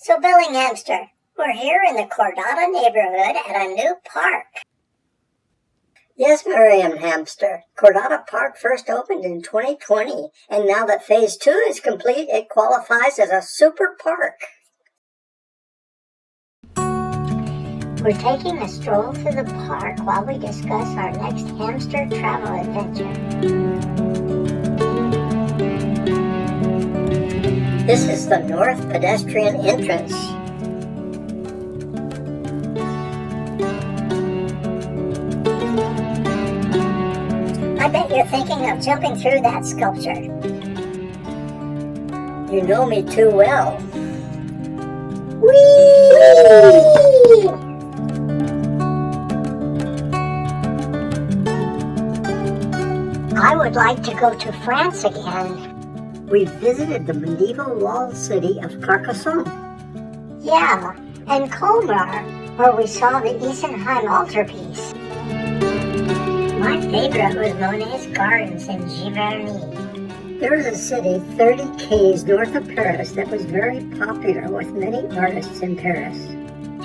So Bellinghamster, we're here in the Cordata neighborhood at a new park. Yes, Marianhamster. Cordata Park first opened in 2020, and now that Phase 2 is complete, it qualifies as a super park. We're taking a stroll through the park while we discuss our next hamster travel adventure. This is the north pedestrian entrance. I bet you're thinking of jumping through that sculpture. You know me too well. Whee! I would like to go to France again. We visited the medieval walled city of Carcassonne. Yeah, and Colmar, where we saw the Isenheim altarpiece. My favorite was Monet's gardens in Giverny. There is a city 30 k's north of Paris that was very popular with many artists in Paris.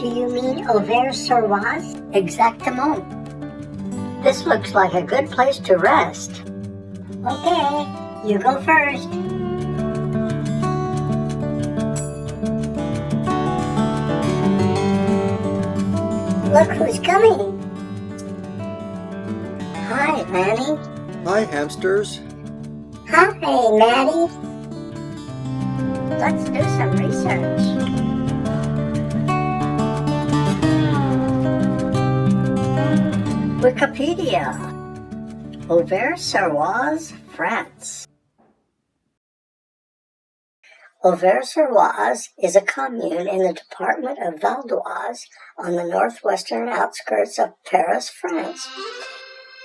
Do you mean Auvers Sur Oise? Exactement. This looks like a good place to rest. Okay, you go first. Look who's coming. Hi, Manny. Hi, hamsters. Hi, Maddie. Let's do some research. Wikipedia. Auvers Sur Oise, France. Auvers Sur Oise is a commune in the department of Val d'Oise on the northwestern outskirts of Paris, France.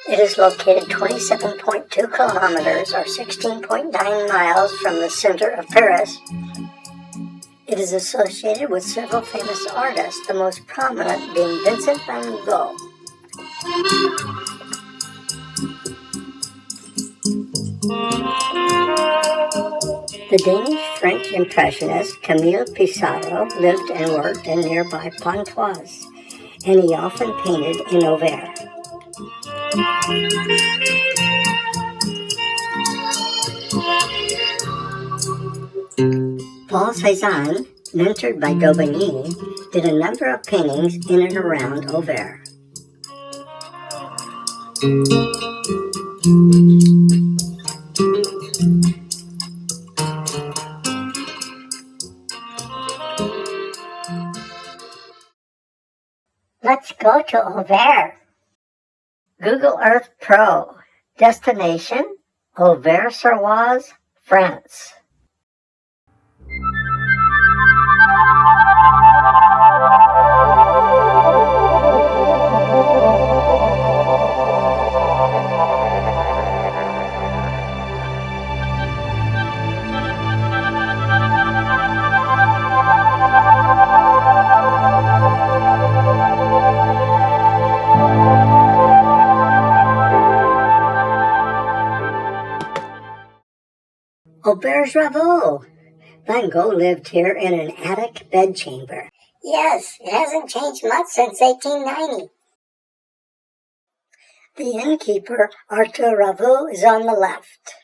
It is located 27.2 kilometers or 16.9 miles from the center of Paris. It is associated with several famous artists, the most prominent being Vincent Van Gogh. The Danish-French impressionist Camille Pissarro lived and worked in nearby Pontoise, and he often painted in Auvers. Paul Cézanne, mentored by Daubigny, did a number of paintings in and around Auvers. Let's go to Auvers. Google Earth Pro. Destination, Auvers Sur Oise, France. Auberge Ravoux. Van Gogh lived here in an attic bedchamber. Yes, it hasn't changed much since 1890. The innkeeper, Arthur Ravoux, is on the left.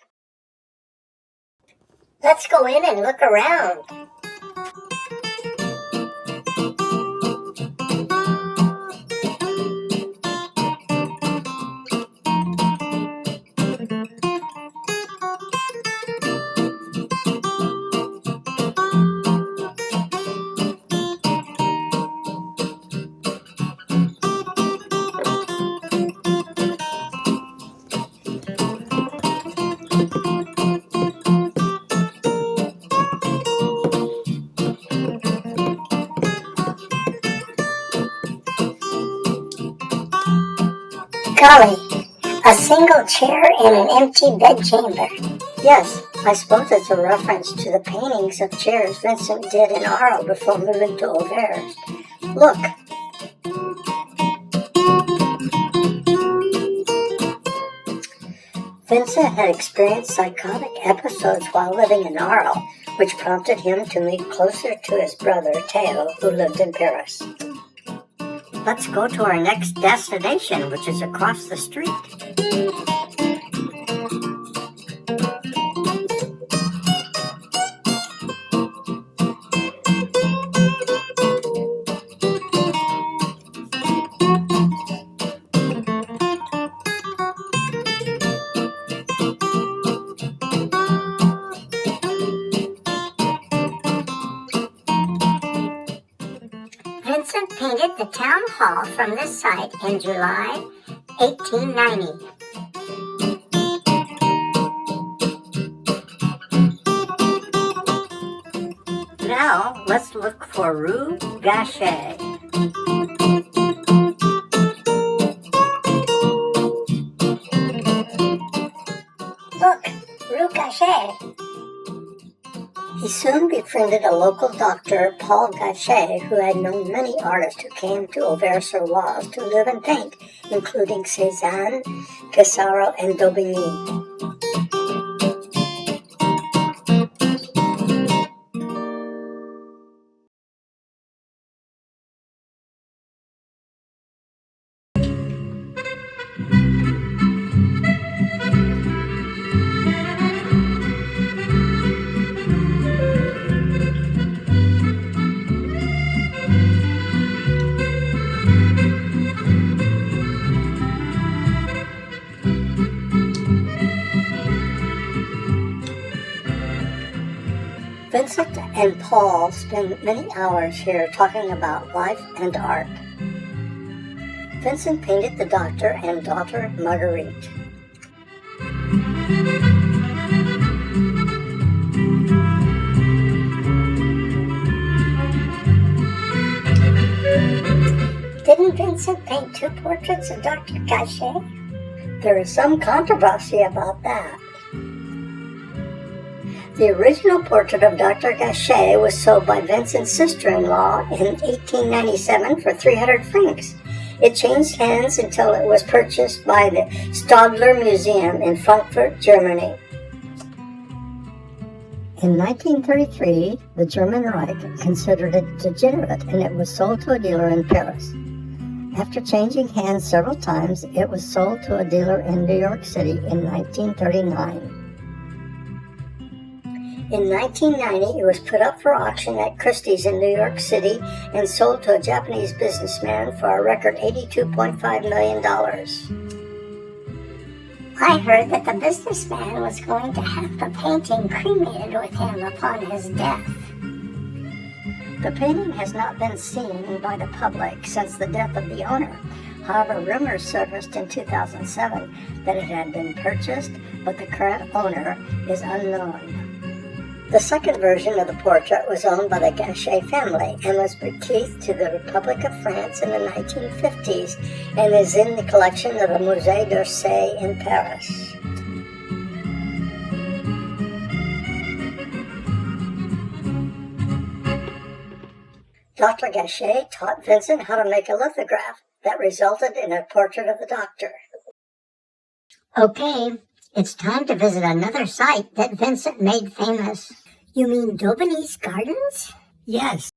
Let's go in and look around. Golly, a single chair in an empty bedchamber. Yes, I suppose it's a reference to the paintings of chairs Vincent did in Arles before moving to Auvers. Look. Vincent had experienced psychotic episodes while living in Arles, which prompted him to move closer to his brother, Theo, who lived in Paris. Let's go to our next destination, which is across the street. Vincent painted the town hall from this site in July 1890. Now, let's look for Rue Gachet. Look, Rue Gachet. He soon befriended a local doctor, Paul Gachet, who had known many artists who came to Auvers Sur Oise to live and paint, including Cézanne, Pissarro, and Daubigny. Vincent and Paul spend many hours here talking about life and art. Vincent painted the doctor and daughter Marguerite. Didn't Vincent paint two portraits of Dr. Gachet? There is some controversy about that. The original portrait of Dr. Gachet was sold by Vincent's sister-in-law in 1897 for 300 francs. It changed hands until it was purchased by the Stadler Museum in Frankfurt, Germany. In 1933, the German Reich considered it degenerate and it was sold to a dealer in Paris. After changing hands several times, it was sold to a dealer in New York City in 1939. In 1990, it was put up for auction at Christie's in New York City and sold to a Japanese businessman for a record $82.5 million. I heard that the businessman was going to have the painting cremated with him upon his death. The painting has not been seen by the public since the death of the owner. However, rumors surfaced in 2007 that it had been purchased, but the current owner is unknown. The second version of the portrait was owned by the Gachet family and was bequeathed to the Republic of France in the 1950s and is in the collection of the Musée d'Orsay in Paris. Dr. Gachet taught Vincent how to make a lithograph that resulted in a portrait of the doctor. Okay, it's time to visit another site that Vincent made famous. You mean Daubigny's Gardens? Yes.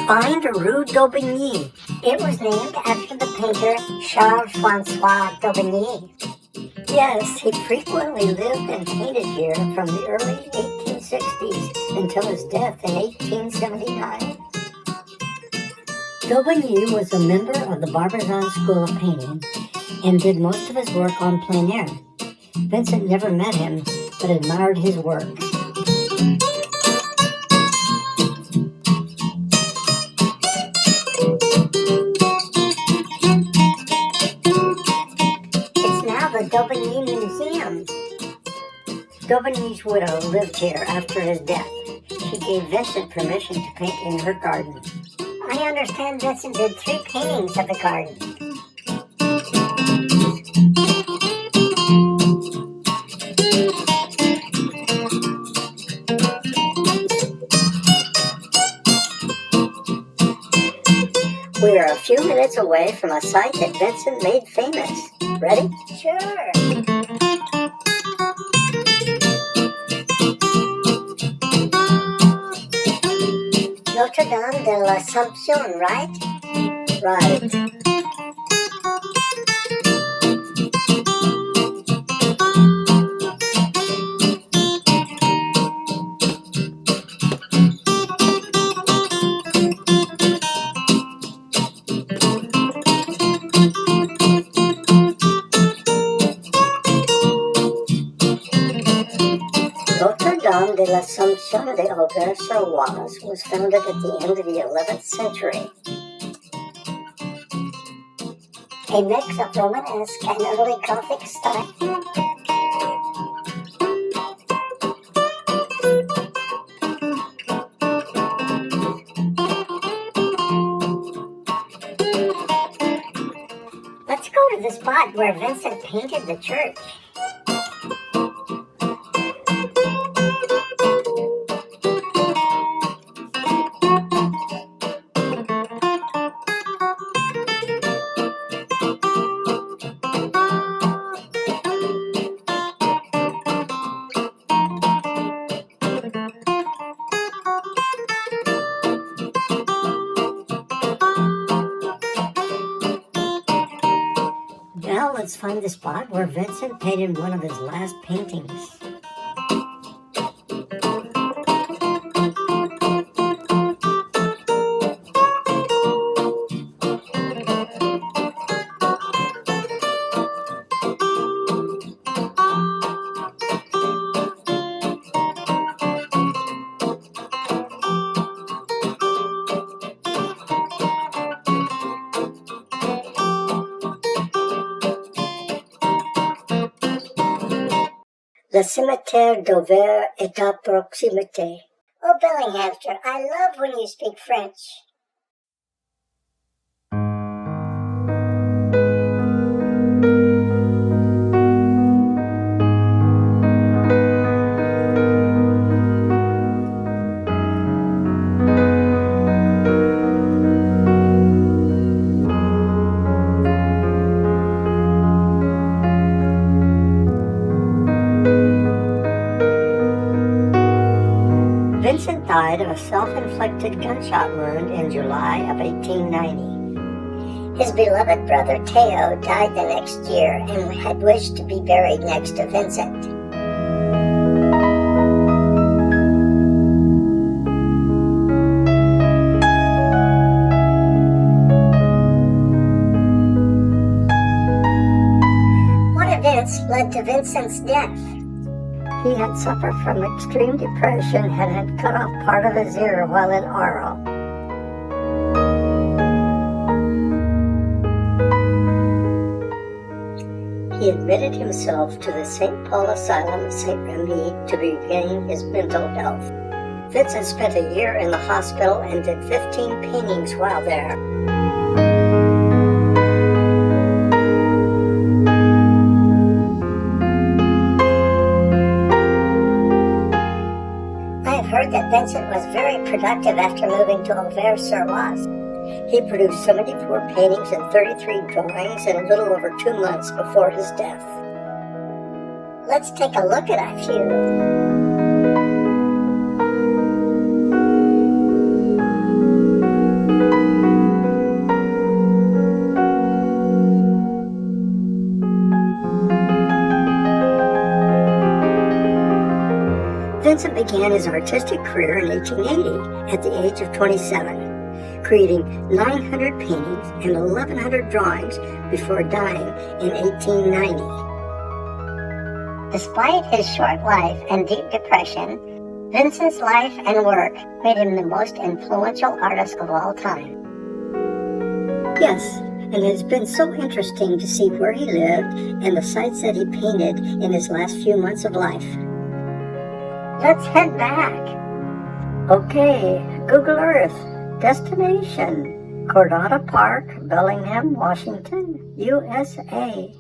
Find Rue Daubigny. It was named after the painter Charles-François Daubigny. Yes, he frequently lived and painted here from the early 1860s until his death in 1879. Daubigny was a member of the Barbizon School of Painting and did most of his work on plein air. Vincent never met him, but admired his work. The Daubigny Museum. Daubigny's widow lived here after his death. She gave Vincent permission to paint in her garden. I understand Vincent did 3 paintings of the garden. We are a few minutes away from a site that Vincent made famous. Ready? Sure. Notre Dame de l'Assomption, right? Right. Notre Dame de l'Assomption de Auvers Sur Oise was founded at the end of the 11th century. A mix of Romanesque and early Gothic style. Let's go to the spot where Vincent painted the church. Now let's find the spot where Vincent painted one of his last paintings. Le cimetière d'Auvers est à proximité. Oh, Bellinghamster, I love when you speak French. Vincent died of a self-inflicted gunshot wound in July of 1890. His beloved brother Theo died the next year and had wished to be buried next to Vincent. What events led to Vincent's death? He had suffered from extreme depression and had cut off part of his ear while in Arles. He admitted himself to the St. Paul Asylum, St. Remy, to regain his mental health. Vincent spent a year in the hospital and did 15 paintings while there. That Vincent was very productive after moving to Auvers Sur Oise. He produced 74 paintings and 33 drawings in a little over 2 months before his death. Let's take a look at a few. Vincent began his artistic career in 1880 at the age of 27, creating 900 paintings and 1,100 drawings before dying in 1890. Despite his short life and deep depression, Vincent's life and work made him the most influential artist of all time. Yes, and it has been so interesting to see where he lived and the sights that he painted in his last few months of life. Let's head back. Okay, Google Earth. Destination: Cordata Park, Bellingham, Washington, USA.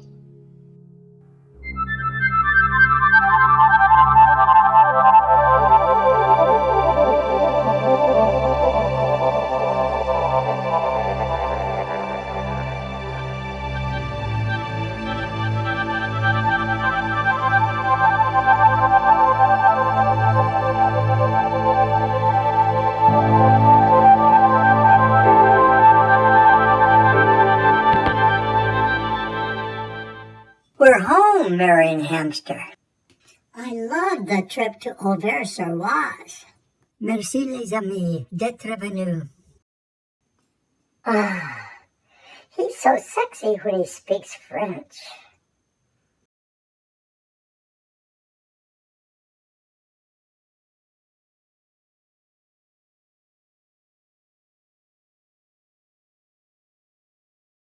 Marianhamster. I love the trip to Auvers Sur Oise. Merci les amis d'être venus. He's so sexy when he speaks French.